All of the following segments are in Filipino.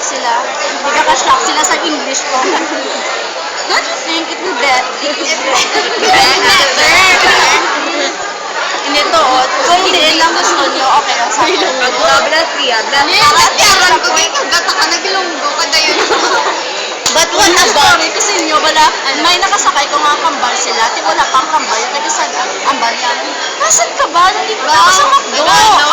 sila. Nagkaka-shock sila sa English ko. Don't you think it will be Hindi to, kung hindi lang gusto nyo, okay lang sa akin. Nakatiyaran ko kayo, kagata ka nagilunggo ka na yun. But what about? Kasi nyo, wala, may nakasakay ko mga kambal sila, di wala pang kambal, nagkasan ang niya. Nasaan ka ba? Nandito na ako sa McDo.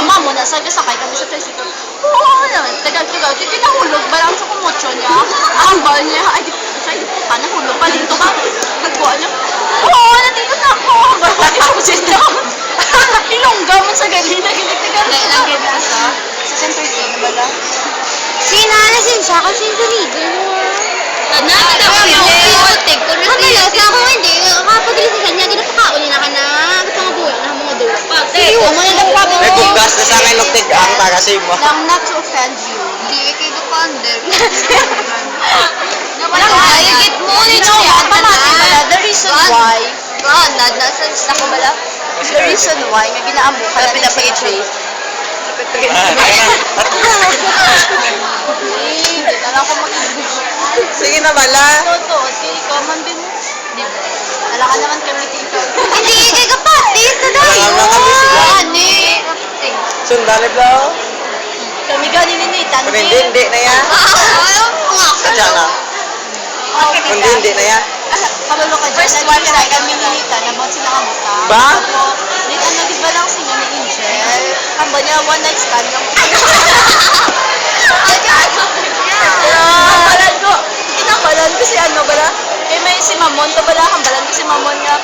Ama mo na, sakay kami sa tricycle. Oo, naman, tagal, di pinahulog ba lang sa kumotso niya? Ang niya, ay, di pa, nahulog pa dito ba? Nagbuha niya, oo, nandito na ako. Bakit ako siya? Ilongga mo sa galing, nagilig-tagal. Nailagay mo sa center team, wala? Sinanasin siya kasi durido. Nakita ko yung ultig ko rin. Kapag ako hindi, kapag resisan niya, ginapakaon niya ka na. Gusto nga buwan na mga duwa. Seryo, mo na nagpapin. May kugas na sa akin nuktig ang tagasim mo. Lang not to offend you. Hindi, kayo dupander. Ayigit mo, you know what? The reason why, ako bala, the reason why, nga ginaamo ka na ng CJ. Hindi na lang ako mag-ibig. Sige na bala. Totoo, ikaw man din. Wala ka naman kami dito. Hindi, kayo kapatis na dayo. Wala kami sila. Ani. Sundali blau. Kami gani ni Nathan. Hindi na yan. Sadya na. Hindi na yan. Kabalo ka dyan. First one na kami ni Nathan. Nabot sila kamuta. Ba? Nathan, nag-iba lang siya ni Angel. Kamba niya, one night stand lang. Kambalan ko si ano bala. Eh may si Mamon to bala. Kambalan ko si Mamon nga.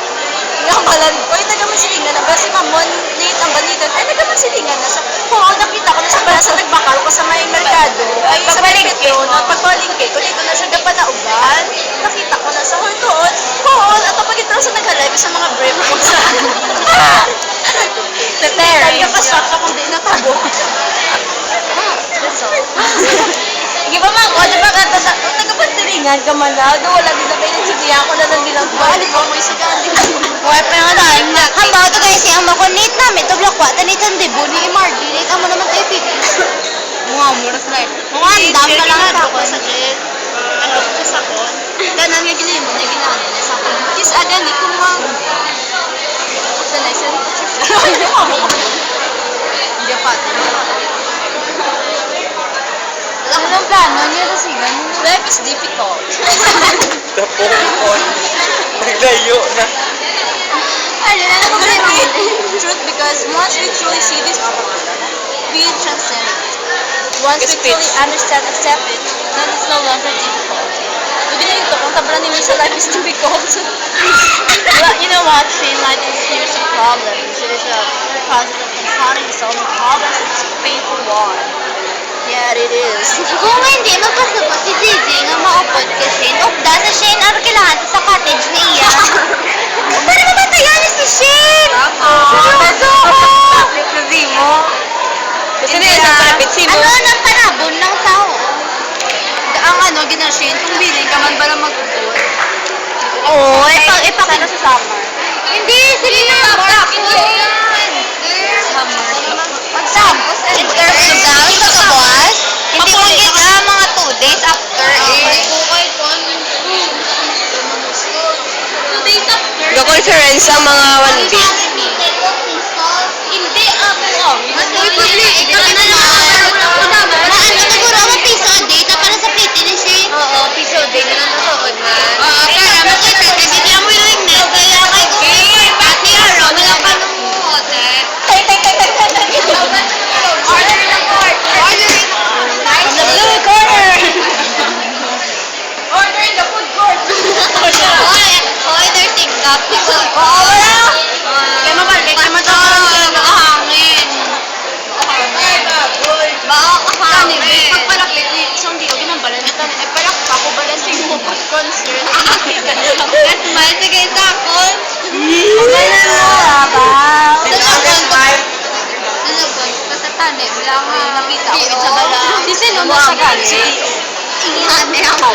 Kambalan ko. Ay nagamasilingan na ba si Mamon. Nate ang balitan. Ay nagamasilingan na siya. Oo, nakita ko na siya bala sa nagbakal ko sa may merkado. Ay sa merkado. Pagbalingke ko dito na siya gapanauban. Nakita ko na siya. Doon. Oo, at pag ito sa nag-live sa mga brave ko sa Nathan ka pa-shock ka kung di natabo. That's all. Sige pa man ko, di ba ka tagapagsiringan ka man na, doon wala din na kayo nagsidiyan ko na nang bilang ba, di ba mo isigan din na. Buhay pa nga dahil na. Hamba ito guys, yung makunit namin, ito blakwata ni Tandibo ni Mardi, like amo naman tayo pipi. Mga muras na eh. Mga andam na lang ito. Ako sa jail, ano ko sa kon, ganan nga gilin mo, na ginahan na sa kon. Kis agan, ito mga, sa next year, hindi pa ito. Ano ng plano niya sa sigan? Life is difficult. Tapong naglayo na. Ano na problema mo? Truth, because once we truly see this, we transcend it. Once we truly understand, accept it, then it's no longer difficult. Sabi na ito, kung tabla ni Misha, life is difficult. Well, you know what, Shane, life is series of problems. It is a process of confronting and solving problems. It's a painful one. Yeah, it is. Kung hindi, magpasabot si JJ nga maupod ka Shane. Upda sa Shane, arkilahan sa cottage na iya. Para mamatayan niya si Shane! Seryoso! Kasi mo. Kasi na yan sa palapit mo. Ano nang panabon ng tao? Ang ano, ginashin, kung bilhin ka man ba lang mag-upod? Oo, Sana sa summer. Hindi, sige na. Pag-sampos, Interview daw sa kabuas. Hindi ko kita mga 2 days after eh. 2 days after. Ga-conference ang mga 1 day. Hindi ako. Ano siguro ang piso a day na para sa PT ni Shane? Oo, piso a day na nanonood man. Oo, kaya mag-interview. Hindi ang willingness. Kaya kay ko. Pati araw, wala pa nung hote. Order in the court. Order in the blue corner. Order in the food court. Hoy, there's tingkap. Oo, wala. Kaya mabalgay, kaya matakaran ka. Nakahangin. Makakahangin. Pagpalapit ni isang diyo, ginambalan na tayo. Eh, parang ako balansin mo pag-concert. Smile sa guys ako. Wala ba? Ano boy? Basta tanim lang ha. Nakita ko sa bala. Si Sino mo sa galing? Ingihane ako.